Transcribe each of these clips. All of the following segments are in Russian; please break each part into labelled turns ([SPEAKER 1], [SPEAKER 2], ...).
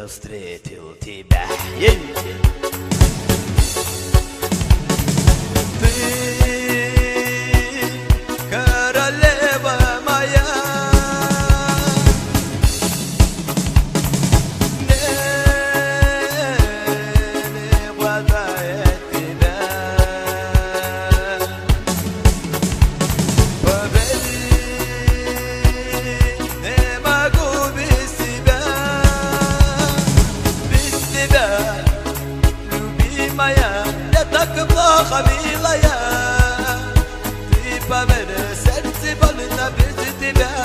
[SPEAKER 1] Встретил тебя. Ты королева моя, не хватает тебя. Поверь, не могу без тебя. Любимая, я так плохо, милая. Ты поверь, сердце больно без тебя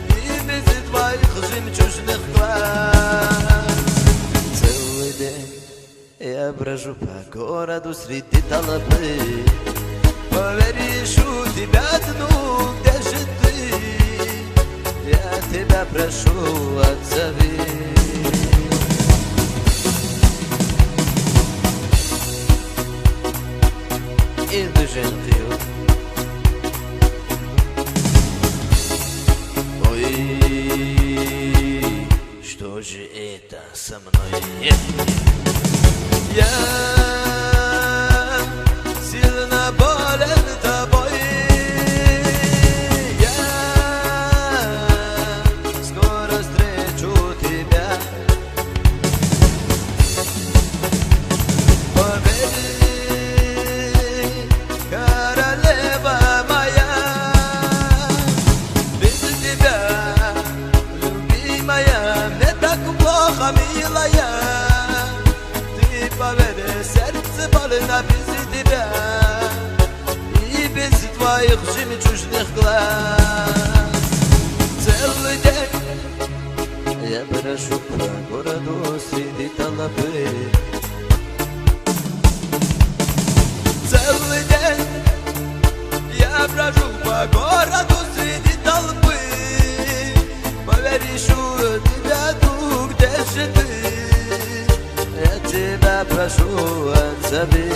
[SPEAKER 1] и без твоих жемчужных глаз. Целый день я брожу по городу среди толпы. Поверь, ищу тебя одну, где же ты? Я тебя прошу, отзови. Или gentil. Ой, что же это со мной? Я сильно болен тобой. Я скоро встречу тебя. Милая, ты поверь, сердце больно без тебя и без твоих жемчужных глаз. Целый день я брожу по городу среди толпы. Целый день я брожу по городу среди толпы. Поверь, ищу тебя, где же ты? Я тебя прошу, отзови.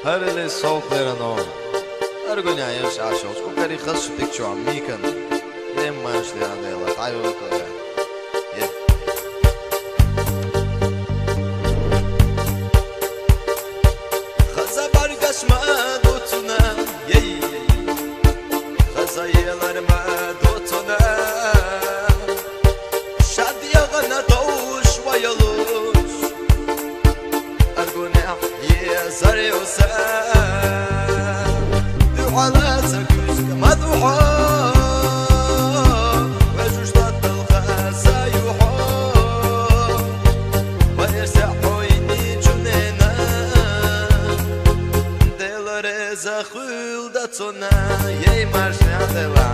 [SPEAKER 2] هرلي صوت لرنو أرجوني عيش عشوش كوكاري خش تكشو عميكن لين ما يشلي عندي الله تعيو لك
[SPEAKER 1] خزا برگش ما دوتونه خزا یلر ما دوتونه شادی آغانا دوش و یلوش أرجوني زري وسام دعاء سكوش كما دعاء وجوش تطلق سايوحو ويرسحو يني جنينا دل رزا خول داتونا يي مارشني عدلا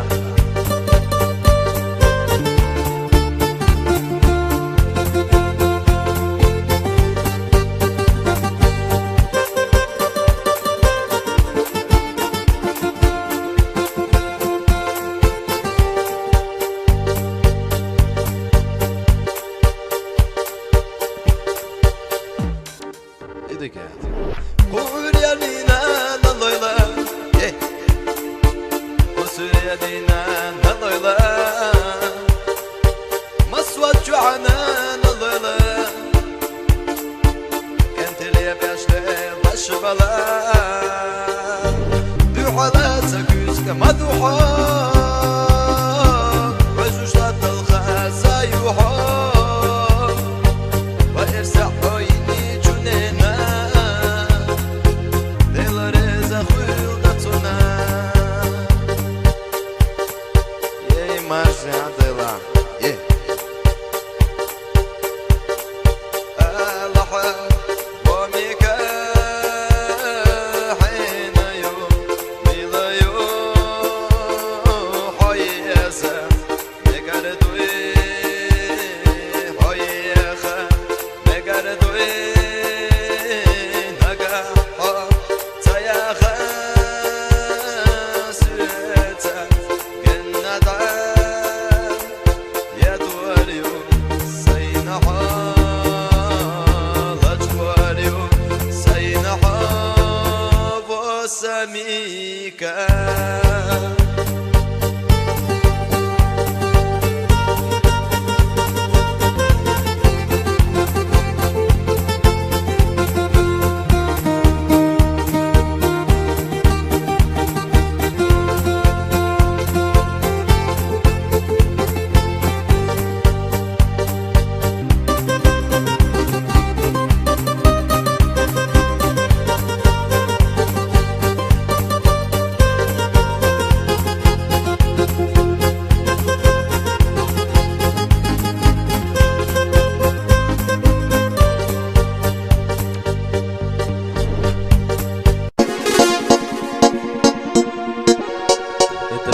[SPEAKER 1] Мика.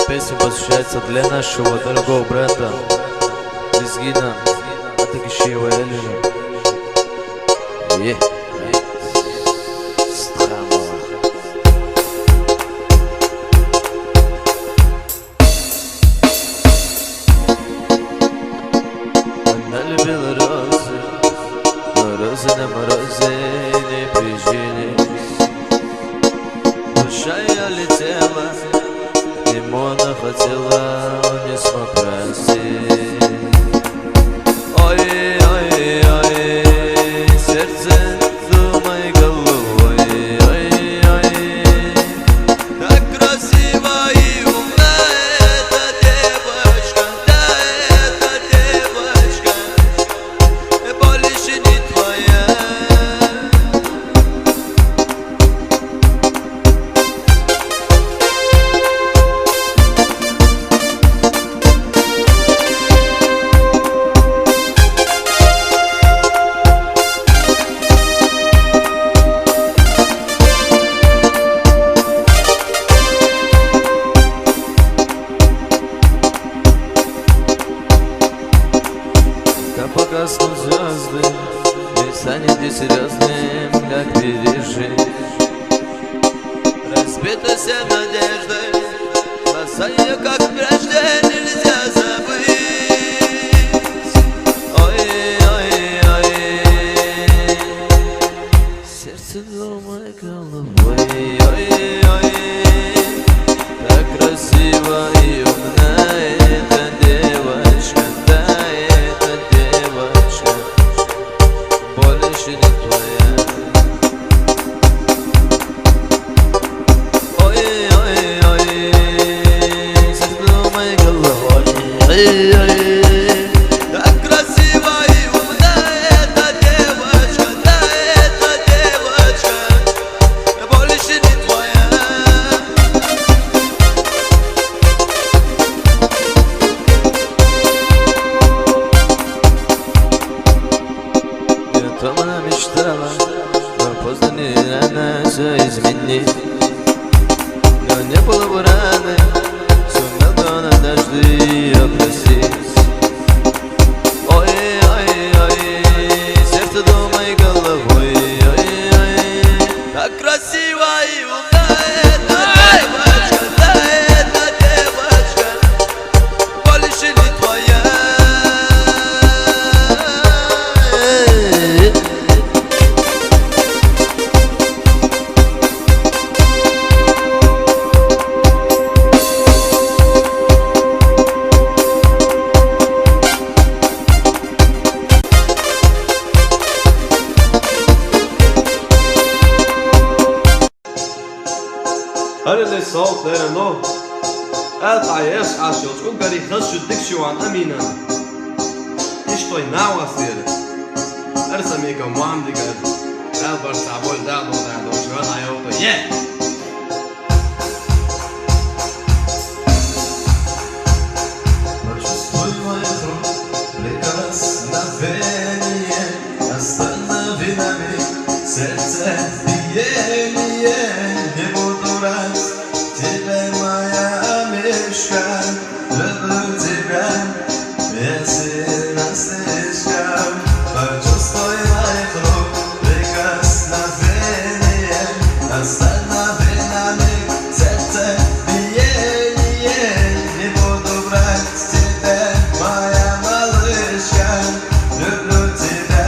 [SPEAKER 2] Песня посвящается для нашего дорогого брата Лезгина Атакишева Эльмурзаева. Она любила розы, но розы на морозе не прижились. Душа ее летела, ему она хотела, он не смог простить. Ой, ой, ой, сердце, думай головой. Ой, ой,
[SPEAKER 1] так красиво и умна эта девочка, да, эта девочка, больше не твоя.
[SPEAKER 2] Погаснут звезды, и станете серьезным, как пережить.
[SPEAKER 1] Разбита вся надежда, глаза ее, как прежде, нельзя забыть.
[SPEAKER 2] Ой, ой, ой, сердце думай головой. Ой, ой, так красиво и умна эта девочка, да, эта девочка, больше не твоя. Ой, ой, ой, сердце думай головой. Ой, ой,
[SPEAKER 1] так красиво и умна эта девочка, да, эта девочка, больше не твоя.
[SPEAKER 2] И о том она мечтала, но поздно не рано все изменить. Но не было бы раны, сумел бы он однажды ее простить. Ой, ой, ой, сердце думай головой. Ой, ой,
[SPEAKER 1] Так красиво и умна эта девочка, да, эта девочка, больше не твоя.
[SPEAKER 3] هل الصوت لا نو العيش عشان تكون قري خش الدكشو عن أمينة إيش طي ناو أصير أرسميك ومعمدي قال ألبر سعبول دعدو شو هذا يوطي
[SPEAKER 1] Почувствуй мою кровь, прикосновение, останови на миг сердце биение. Не буду рад, теперь моя мишка, люблю тебя, если нас слишком. Почувствуй мою кровь, прикосновение, останови на миг сердце биение. Не буду брать теперь, моя малышка, люблю тебя,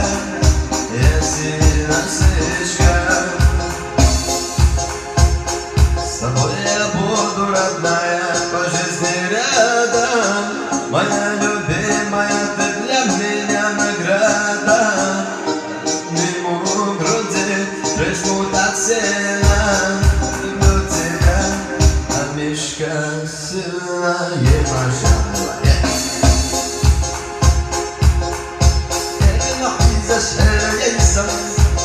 [SPEAKER 1] если нас слишком. ديسم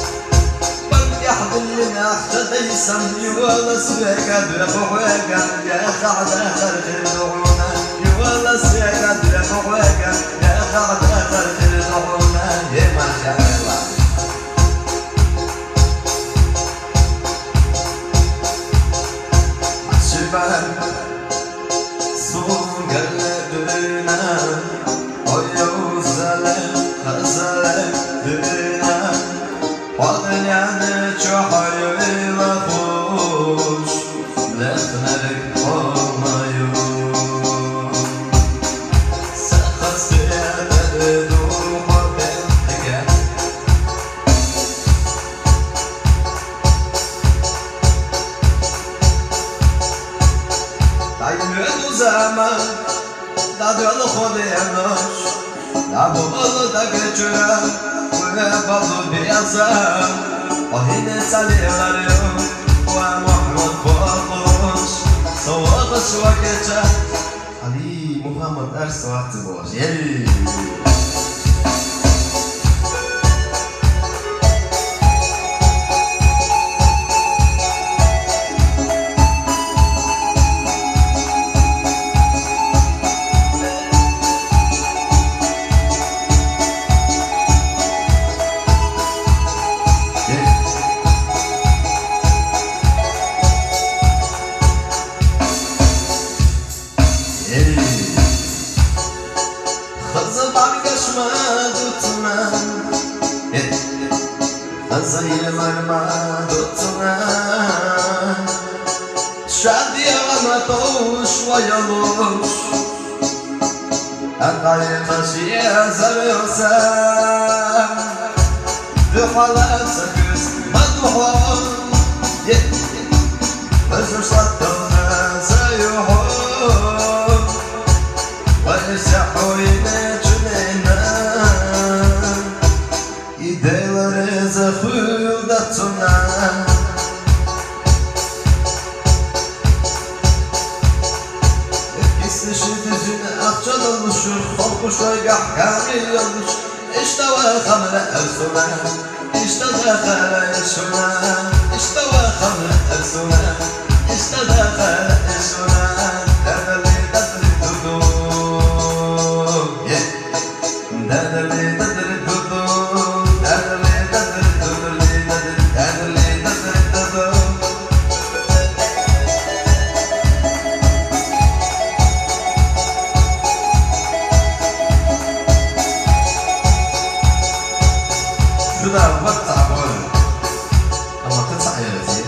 [SPEAKER 1] بالقحط اللي ناخد ديسم يولا سويقا درفوقا يا خعد خرج الدعونا يولا سويقا درفوقا يا خعد خرج الدعونا يا ما شاء الله شباب صون قلبنا ويوزلك خزلك دنا وضنيانا شحيوي وخوش لخنرك ومايون سخص يدردو وبنتك تعينو زمان دادول خوديانوش نابوبالو داكچورا ويبالو بيازا وهنا ساليلاريو ومحمد بوش صوغش وكيشا علي محمد ارس وقت بوش يلي ويلوش الطريق شيء زلوسا بحالات سكس مدوحون بزر صدونا زيوحون ويسحوا ينجمنا يديلر زخول داتنا أخشى النشر خلق شوي أحكامي يلش اشتوى خمر أرسنا اشتدخل الشنا اشتوى خمر أرسنا اشتدخل الشنا دادلي دادلي دودو دادلي دادلي دودو دادلي دادلي دودو دادلي دادلي دودو وقت عبارة أما قطع يا لذيذ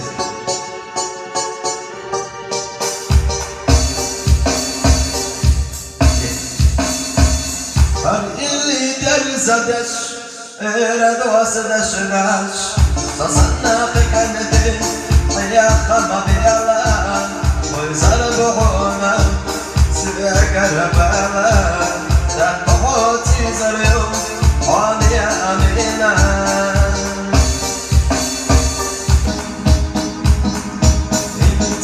[SPEAKER 1] هر اللي درزدش إرد واسدش ناش تصنع في كنتي يا خما بيالا ويزال بحونا سبيك ربالا تحبوتي زريو حالي أمينا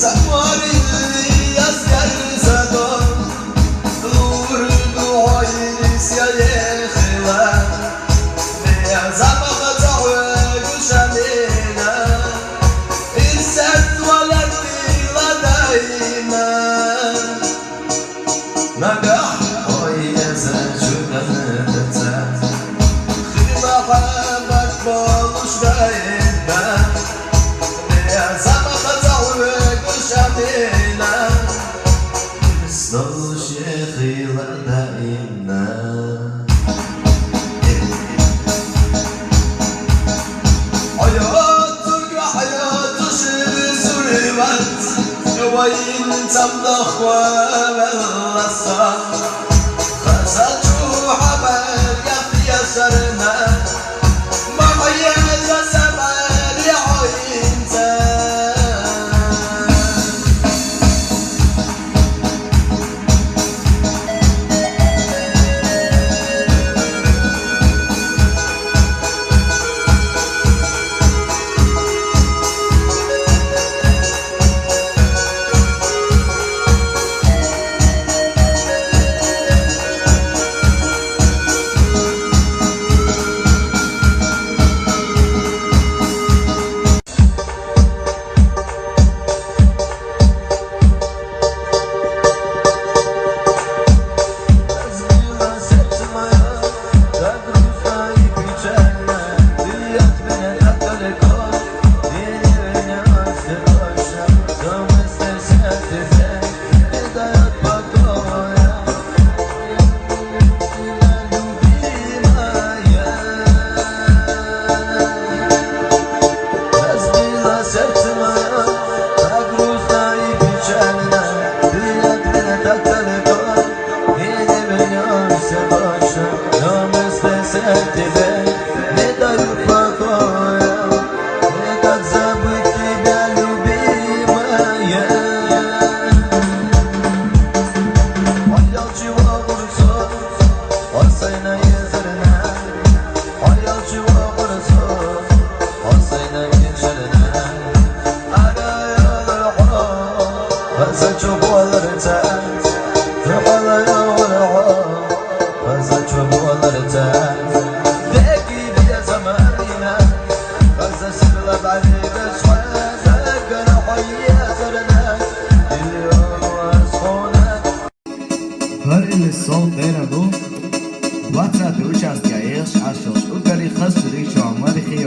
[SPEAKER 1] تماري اللي أسكر زدون دور الدعايس يا يخلا يا زبق تعوج شمينا إنسان ولدي لدينا نجاح ويا زجنا تتسات خيمة حبك بولش باينا يا زبق تعوج شمينا صلوا شيخي لدينا حياتك حياة سلسلت وين تمضخ وملصا خزت حبك يا سرنا ما حياة سبعين عينتا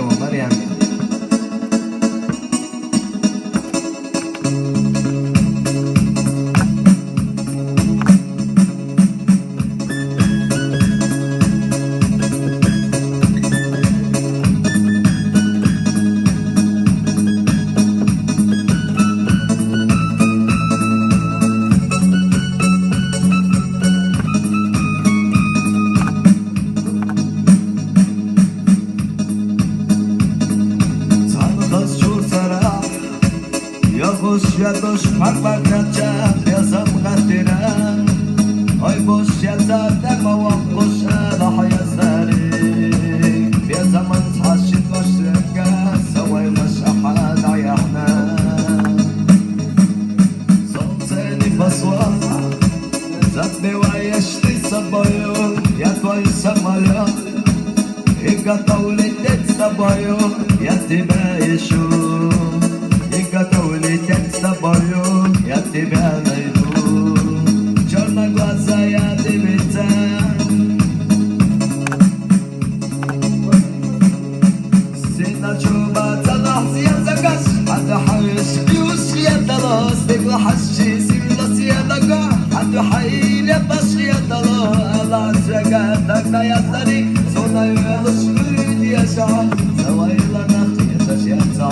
[SPEAKER 1] первого варианта.
[SPEAKER 4] Światłość parła kracia, ja zamknętyra. Oj, bo świata temu łapusza, no ja stary. Ja zaman zhaszit waszreka, sałaj maszahada jahna. Солнце не посла, затмеваешь ты собою, я твой самолет. И готов лететь с тобою, я тебя ищу. Готов лететь с тобою, я тебя найду. Черноглазая девица, сильно чубаться нахс я заказ. Отдыхаешь, пьешь, я дало, стекла хащи, сильно съедага. Отдыхай, лепаш, я дало, алла свяга, тогда я старик. Сонаю я лучше, я шаг, завайла нахс, это связаться.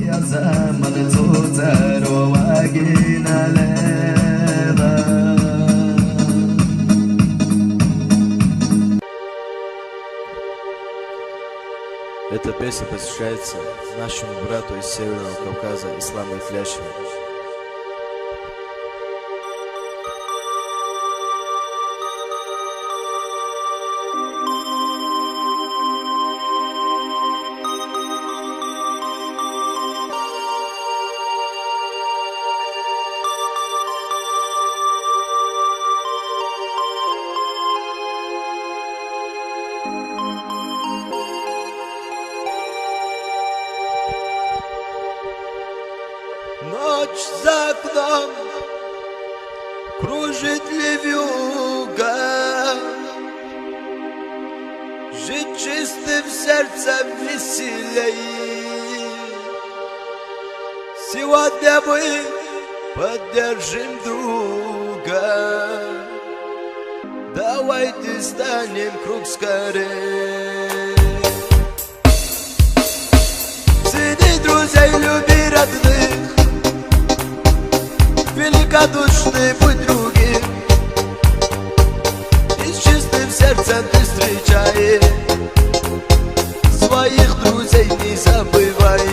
[SPEAKER 4] يا زمن تزار وواجينا لذا.
[SPEAKER 2] Эта песня посвящается нашему брату из Северного Кавказа, Исламу Итляшеву.
[SPEAKER 4] Ночь за окном кружит левюга, жить чистым сердцем веселей. Сегодня мы поддержим друга, давайте станем круг скорей. Цени друзей, люби родных, великодушный будь другим, и с чистым сердцем ты встречай, своих друзей не забывай.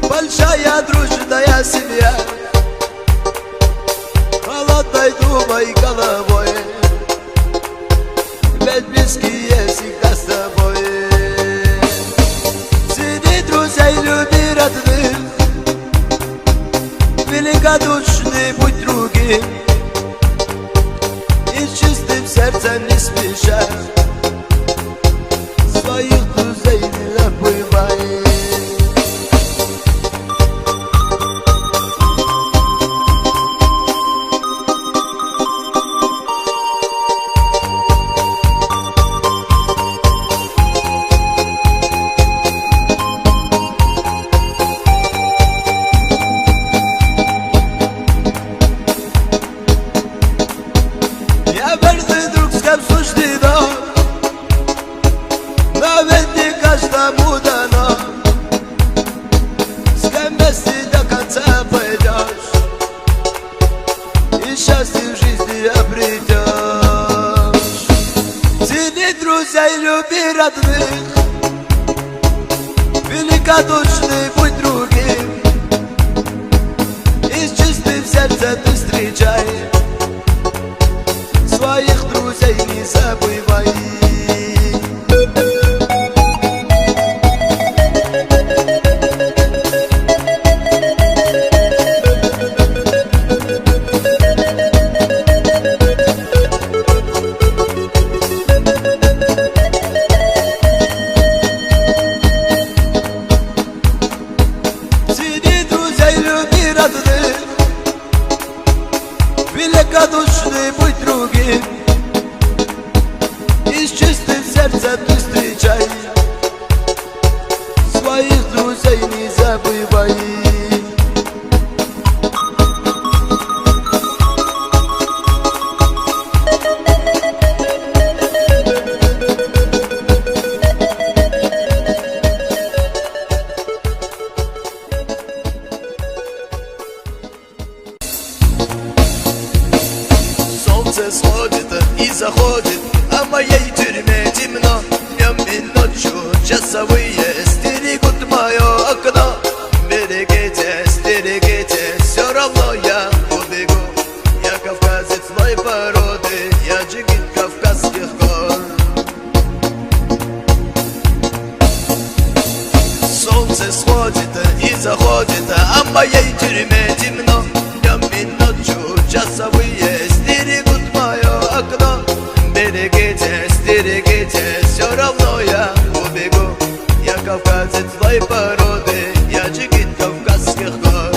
[SPEAKER 4] Большая дружная семья, холодной думай головой, ведь близкие всегда с тобой. Цени друзей, люби родных, великодушный будь другим, и с чистым сердцем не спеша, своих друзей не забывай. Люби родных, великодушный будь другим, и с чистым сердцем ты встречай, своих друзей не забывай.
[SPEAKER 1] великодушный, будь другим. И с чистым сердцем ты встречай, своих друзей не забывай. Солнце сходит и заходит, а в моей тюрьме темно. Днем и ночью часовые стерегут мое окно. Берегитесь, берегитесь, все равно я убегу. Я кавказец злой породы, я джигит кавказских гор. Солнце сходит и заходит, а в моей тюрьме темно. Днем и ночью часовые стерегут мое окно. Берегитесь, берегитесь, все равно я убегу. Я кавказец злой породы, я джигит кавказских гор.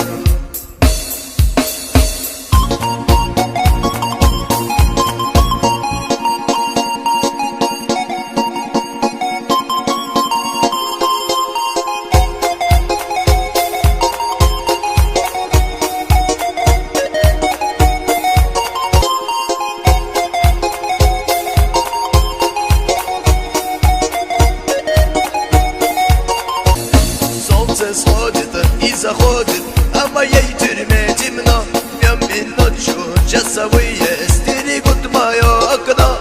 [SPEAKER 1] Солнце сходит и заходит, а в моей тюрьме темно. Днем и ночью часовые стерегут мое окно.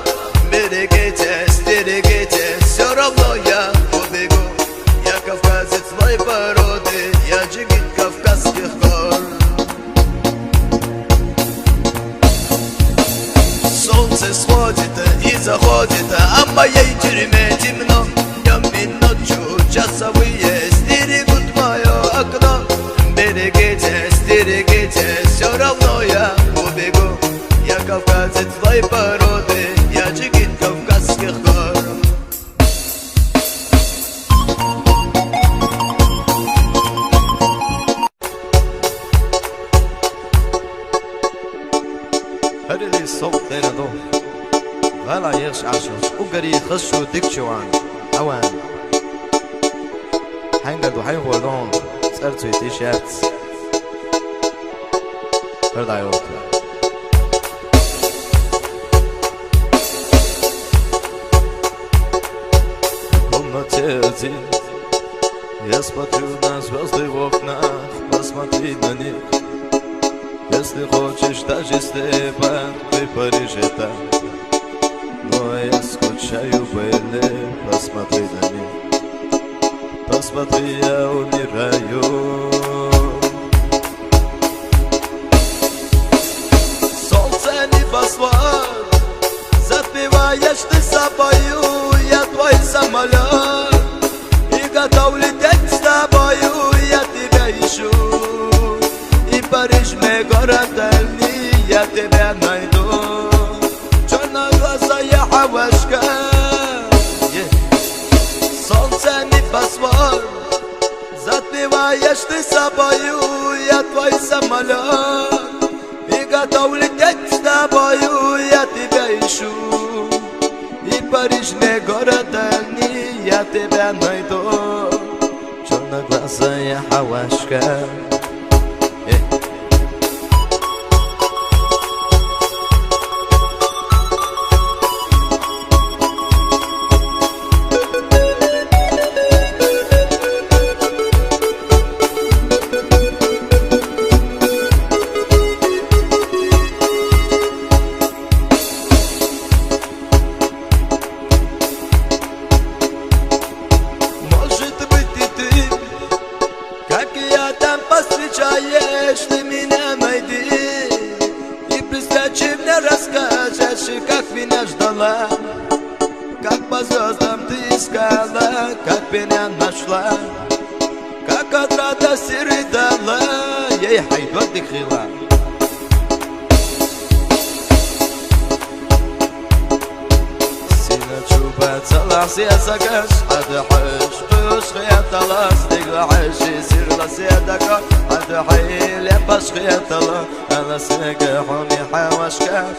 [SPEAKER 1] Берегитесь, берегитесь, все равно я убегу. Я кавказец злой породы, я джигит кавказских гор. Солнце сходит и заходит, а в моей тюрьме темно. Днем и ночью часовые стерегут мое окно. Берегитесь, берегитесь, все равно я убегу. Я кавказец злой породы, я джигит кавказских гор.
[SPEAKER 2] هرلي صوت دينادو غالا يغش عشوش وقري خشو ديكشوان اوان حينقدو حينغولون سأرتو تيشيرت هردايوك Темноте, я смотрю на звезды в окнах, посмотри на них. Если хочешь, даже слепо, ты в Париже там. Но я скучаю, Белли, посмотри на них. Посмотри, я умираю.
[SPEAKER 1] Солнце небосвод, затмеваешь ты собою. Я твой самолет и готов лететь с тобою. Я тебя ищу, и Париж мой город дальний, я тебя найду. Черноглазая хавашка, солнце небосвод, затмеваешь ты собою. Я твой самолет и готов лететь с тобою. Я тебя ищу, и Париж мой город дальний, я тебя найду.
[SPEAKER 2] Черноглазая хавашка.
[SPEAKER 1] Ты меня найди и прискочи мне расскажешь, как меня ждала, как по звездам ты искала, как меня нашла, как от радости рыдала.
[SPEAKER 2] ей حيتودك خلال
[SPEAKER 1] Сильно чуба
[SPEAKER 2] بتصلح سياسكش حد حش قيوش خيات الله صدق عيش يصير لسيادك حد حيل يباش خيات الله أنا سنق حوني حواش كاف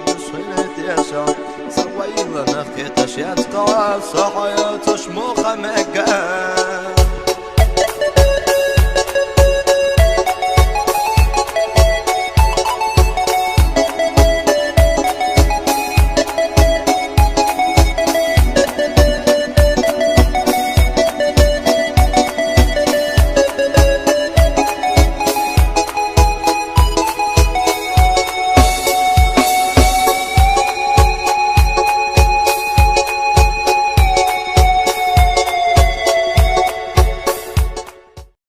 [SPEAKER 2] مش خيلت يشعر سوي لنا خيتش يتقال صحياتش مخمكاف